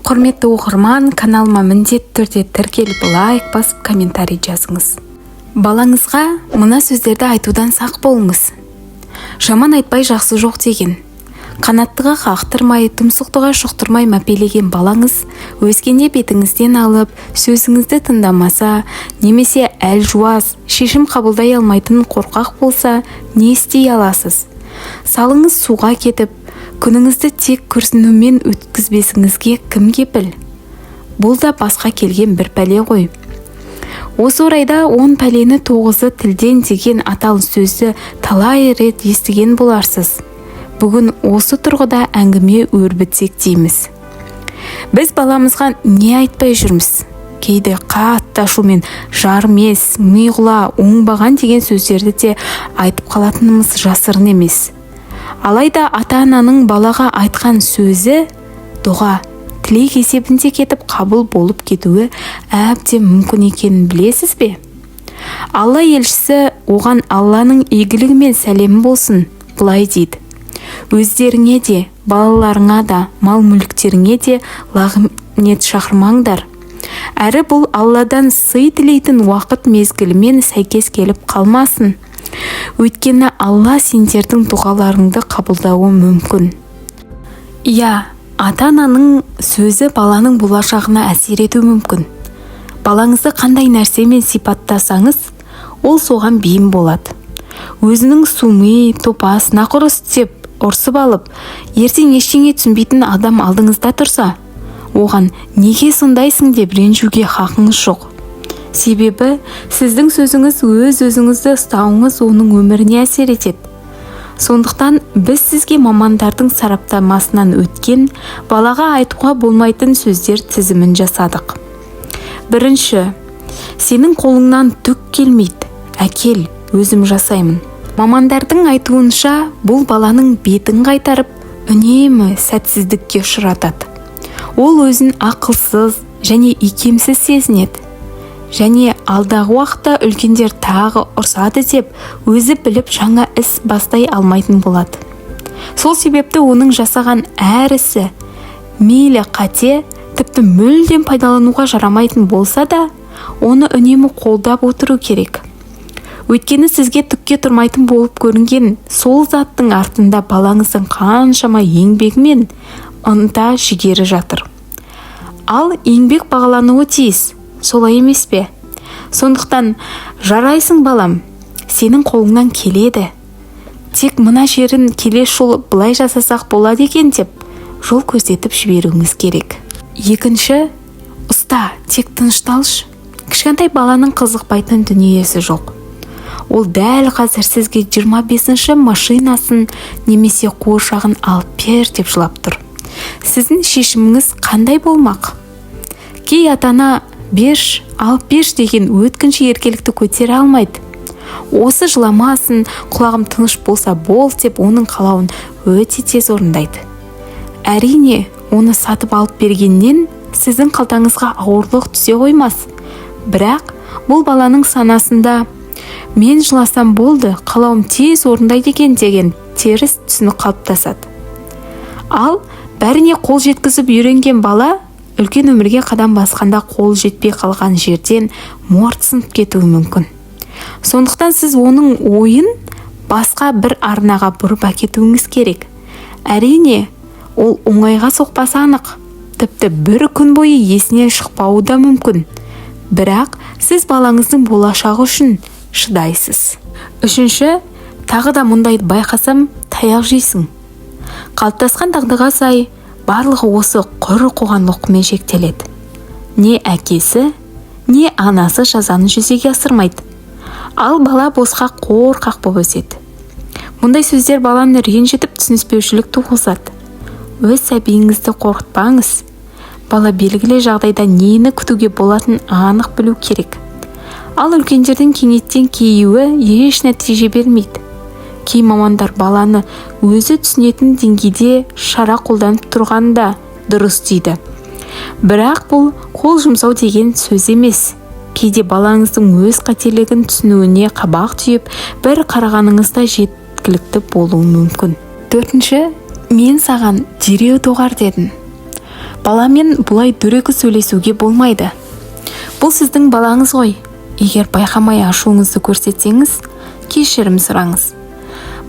Құрметті оқырман, каналыма міндетті түрде тіркеліп лайк басып комментарий жазыңыз. Балаңызға мына сөздерді айтудан сақ болыңыз. Жаман айтпай жақсы жоқ деген. Қанаттыға қақтырмай, тұмсықтыға шұқтырмай мәпелеген балаңыз өскенде бетіңізден алып, сөзіңізді тыңдамаса, немесе әлжуаз, шешім қабылдай алмайтын қорқақ болса, не істей аласыз? Салыңыз суға кетіп, күніңізді тек күрсінумен өткізбесіңізге кім кепіл? Бұл да басқа келген бір пәле ғой. Осы орайда 10 пәлені 9-ы тілден деген аталы сөзді талай рет естіген боларсыз. Бүгін осы тұрғыда әңгіме өрбітсек дейміз. Біз баламызға не айтпай жүрміз? Кейде қатты ашумен жармес, миғыла, оңбаған деген сөздерді де айтып қалатынымыз жасырын емес. Алайда ата-ананың балаға айтқан сөзі дұға, тілек есебінде кетіп қабыл болып кетуі әбден мүмкін екенін білесіз бе? Алла елшісі оған Алланың игілігімен сәлемі болсын, былай дейді: өздеріңе де, балаларыңа да, мал-мүліктеріңе де лағнет шақырмаңдар. Әрі бұл Алладан сый тілейтін уақыт мезгілімен сәйкес келіп қалмасын. Өйткені Алла сендердің дұғаларыңды қабылдауы мүмкін. Ата-ананың сөзі баланың болашағына әсер етуі мүмкін. Балаңызды қандай нәрсемен сипаттасаңыз, ол соған бейім болады. Өзінің суми, топас, нақұрыс деп ұрсып алып, ертең ештеңе түсінбейтін адам алдыңызда тұрса, оған неге сондайсың деп ренжуге хақыңыз жоқ. Себебі сіздің сөзіңіз өз-өзіңізді ұстауыңыз оның өміріне әсер етеді. Сондықтан біз сізге мамандардың сараптамасынан өткен балаға айтуға болмайтын сөздер тізімін жасадық. Бірінші, сенің қолыңнан түк келмейді, әкел, өзім жасаймын. Мамандардың айтуынша бұл баланың бетін қайтарып, үнемі сәтсіздікке ұшыратады. Ол өзін ақылсыз және икемсіз сезінеді. Және алдағы уақытта үлкендер тағы ұрсады деп өзі біліп жаңа іс бастай алмайтын болады. Сол себепті оның жасаған әр ісі мейлі қате, тіпті мүлдем пайдалануға жарамайтын болса да, оны үнемі қолдап отыру керек. Өйткені сізге түкке тұрмайтын болып көрінген сол заттың артында балаңыздың қаншама еңбегі мен ынта жігері жатыр. Ал еңбек бағалануы тиіс, солай емес пе? Сондықтан жарайсың балам, сенің қолыңнан келеді. Тек мына жерін келесі жолы былай жасасақ болады екен деп жол көрсетіп жіберуіңіз керек. Екінші, ұста, тек тынышталшы. Кішкентай баланың қызықпайтын дүниесі жоқ. Ол дәл қазір сізге 25-ші машинасын немесе қуыршағын алып бер деп жылап тұр. Сіздің шешіміңіз қандай болмақ? Кей ата-ана беш, алып беш деген өткінші еркелікті көтере алмайды. Осы жыламасын, құлағым тыныш болса бол деп оның қалауын өте тез орындайды. Әрине, оны сатып алып бергеннен сіздің қалтаңызға ауырлық түсе қоймас. Бірақ бұл баланың санасында мен жыласам болды, қалауым тез орындайды екен деген теріс түсінік қалыптасады. Ал бәріне қол жеткізіп үйренген бала үлкен өмірге қадам басқанда қол жетпей қалған жерден морт сынып кетуі мүмкін. Сондықтан сіз оның ойын басқа бір арнаға бұрып әкетуіңіз керек. Әрине, ол оңайға соқпасы анық. Тіпті бір күн бойы есінен шықпауы да мүмкін. Бірақ сіз балаңыздың болашағы үшін шыдайсыз. Үшінші, тағы да мұндайды байқасам, таяқ жейсің. Қалыптасқан дағдыға сай, барлығы осы құр қуған лоққымен шектеледі. Не әкесі, не анасы жазаны жүзеге асырмайды. Ал бала босқа қорқақ болып өседі. Мұндай сөздер баланы ренжітіп түсініспеушілік туғызады. Өз сәбиіңізді қорқытпаңыз. Бала белгілі жағдайда нені күтуге болатын анық білу керек. Ал үлкендердің кенеттен кейуі еш нәтиже бермейді. Кей мамандар баланы өзі түсінетін деңгейде шара қолданып тұрғанда дұрыс дейді. Бірақ бұл қол жұмсау деген сөз емес. Кейде балаңыздың өз қателігін түсінуіне қабақ түйіп, бір қарағаныңызда жеткілікті болуы мүмкін. Төртінші, мен саған дереу доғар дедім. Баламен бұлай дөрекі сөйлесуге болмайды. Бұл сіздің балаңыз ғой. Егер байқамай ашуыңызды көрсетсеңіз, кешірім сұраңыз.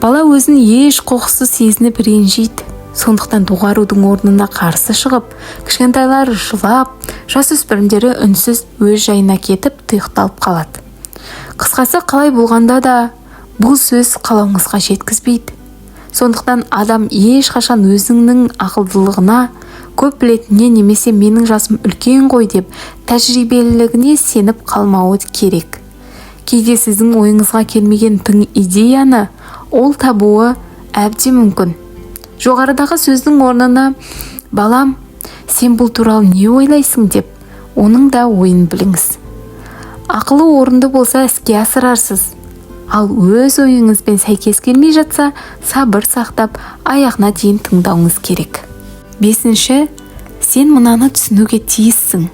Бала өзін еш құқықсыз сезініп ренжиді. Сондықтан доғарудың орнына қарсы шығып, кішкентайлар жылап, жасөспірімдері үнсіз өз жайына кетіп тұйықталып қалады. Қысқасы, қалай болғанда да бұл сөз қалауыңызға жеткізбейді. Сондықтан адам ешқашан өзінің ақылдылығына, көп білетініне немесе менің жасым үлкен ғой деп тәжірибелілігіне сеніп қалмауы керек. Кейде сіздің ойыңызға келмеген тың идеяны ол табуы әбден мүмкін. Жоғарыдағы сөздің орнына «Балам, сен бұл туралы не ойлайсың?» деп, оның да ойын біліңіз. Ақылы орынды болса іске асырарсыз. Ал өз ойыңызбен сәйкес келмей жатса, сабыр сақтап, аяғына дейін тыңдауыңыз керек. 5. Сен мынаны түсінуге тиіссің.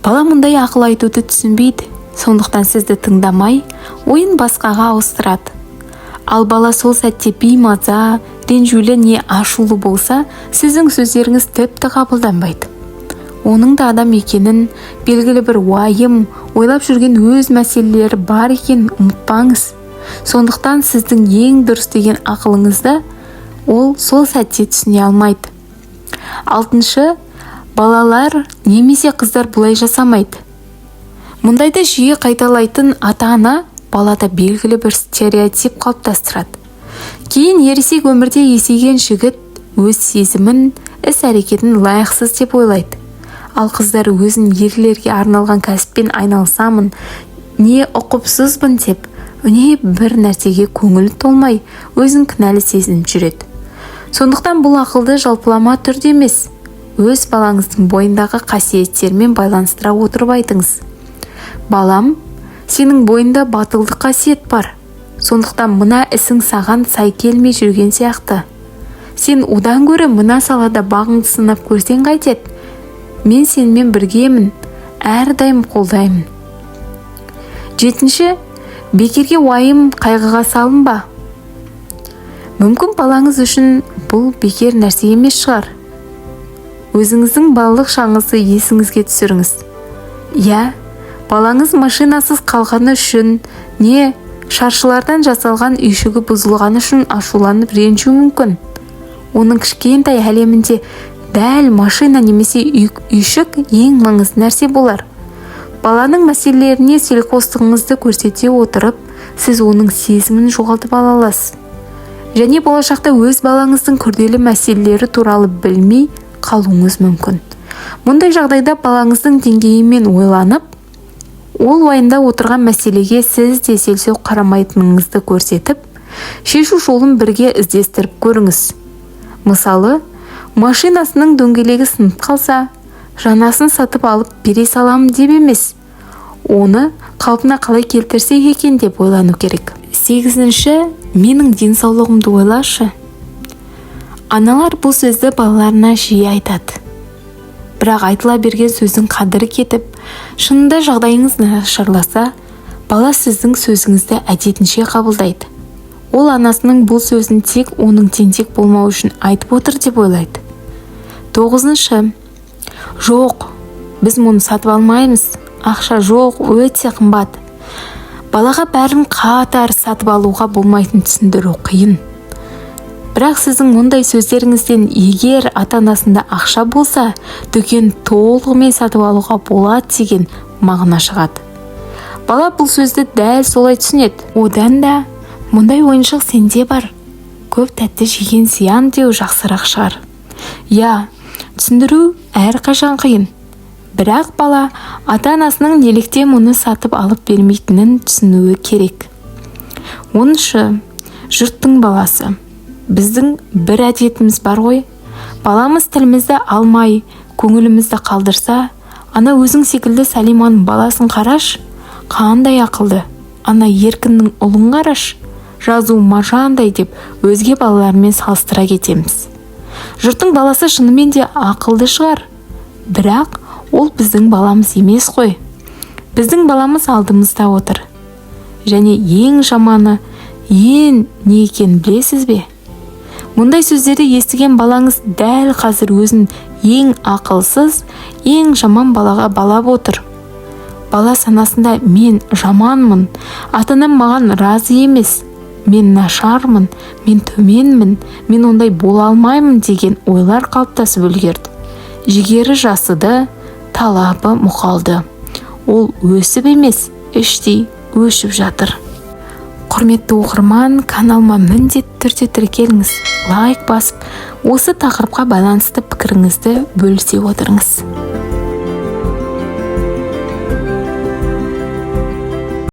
Бала мұндай ақыл айтуды түсінбейді, сондықтан сізді тыңдамай, ойын басқаға ауыстырады. Ал бала сол сәтте беймаза, ренжулі не ашулы болса, сіздің сөздеріңіз тіпті қабылданбайды. Оның да адам екенін, белгілі бір уайым, ойлап жүрген өз мәселелері бар екен ұмытпаңыз. Сондықтан сіздің ең дұрыс деген ақылыңызды ол сол сәтте түсіне алмайды. 6. Балалар немесе қыздар бұлай жасамайды. Мұндайды жиі қайталайтын ата-ана балада белгілі бір стереотип қалыптастырады. Кейін ересек өмірде есейген жігіт өз сезімін, іс-әрекетін лайықсыз деп ойлайды. Ал қыздар өзін ерлерге арналған кәсіппен айналысамын, не ұқыпсызбын деп, үне бір нәрсеге көңілі толмай, өзін кінәлі сезініп жүреді. Сондықтан бұл ақылды жалпылама түрде емес, өз балаңыздың бойындағы қасиеттермен байланыстыра отырып айтыңыз. Балам, сенің бойында батылдық қасиет бар. Сондықтан мына ісің саған сай келмей жүрген сияқты. Сен одан гөрі мына салада бағыңды сынап көрсең қайтеді? Мен сенімен біргемін, әрдайым қолдаймын. 7. Бекерге уайым, қайғыға салынба. Мүмкін балаңыз үшін бұл бекер нәрсе емес шығар. Өзіңіздің балалық шағыңызды есіңізге түсіріңіз. Балаңыз машинасыз қалғаны үшін не шаршылардан жасалған үйшігі бұзылғаны үшін ашуланып ренжуі мүмкін. Оның кішкентай әлемінде дәл машина немесе үйшік ең маңызды нәрсе болар. Баланың мәселелеріне селқостығыңызды көрсете отырып, сіз оның сезімін жоғалтып ала аласыз. Және болашақта өз балаңыздың күрделі мәселелері туралы білмей қалуыңыз мүмкін. Мұндай жағдайда балаңыздың деңгейімен ойланып, ол уайымда отырған мәселеге сіз де селсеу қарамайтыныңызды көрсетіп, шешу жолын бірге іздестіріп көріңіз. Мысалы, машинасының дөңгелегі сынып қалса, жаңасын сатып алып бере саламын деп емес, оны қалпына қалай келтірсек екен деп ойлану керек. 8. Менің денсаулығымды ойлашы. Аналар бұл сөзді балаларына жиі айтады. Бірақ айтыла берген сөздің қадірі кетіп, шынында жағдайыңыз нашарласа, бала сіздің сөзіңізді әдетінше қабылдайды. Ол анасының бұл сөзін тек оның тентек болмау үшін айтып отыр деп ойлайды. 9. Жоқ, біз мұны сатып алмаймыз. Ақша жоқ, өте қымбат. Балаға бәрін қатар сатып алуға болмайтын түсіндіру қиын. Бірақ сіздің мұндай сөздеріңізден егер ата-анасында ақша болса, дүкен толығымен сатып алуға болады деген мағына шығады. Бала бұл сөзді дәл солай түсінеді. Одан да мұндай ойыншық сенде бар. Көп тәтті жеген зиян деу жақсырақ шығар. Түсіндіру әрқашан қиын. Бірақ бала ата-анасының неліктен мұны сатып алып бермейтінін түсінуі керек. 10. Жұрттың баласы. Біздің бір әдетіміз бар ғой. Баламыз тілімізді алмай, көңілімізді қалдырса, ана өзің секілді Сәлиманың баласын қараш, қандай ақылды. Ана Еркіннің ұлын қараш, жазу мажандай деп өзге балалармен салыстыра кетеміз. Жұрттың баласы шынымен де ақылды шығар. Бірақ ол біздің баламыз емес қой. Біздің баламыз алдымызда отыр. Және ең жаманы, не екенін білесіз бе? Мұндай сөздерді естіген балаңыз дәл қазір өзін ең ақылсыз, ең жаман балаға балап отыр. Бала санасында мен жаманмын, ата-анам маған разы емес, мен нашармын, мен төменмін, мен ондай бола алмаймын деген ойлар қалыптасып үлгерді. Жігері жасыды, талабы мұқалды. Ол өсіп емес, іштей өшіп жатыр. Құрметті оқырман, каналыма міндетті түрде тіркеліңіз, лайк басып, осы тақырыпқа байланысты пікіріңізді бөлісе отырыңыз.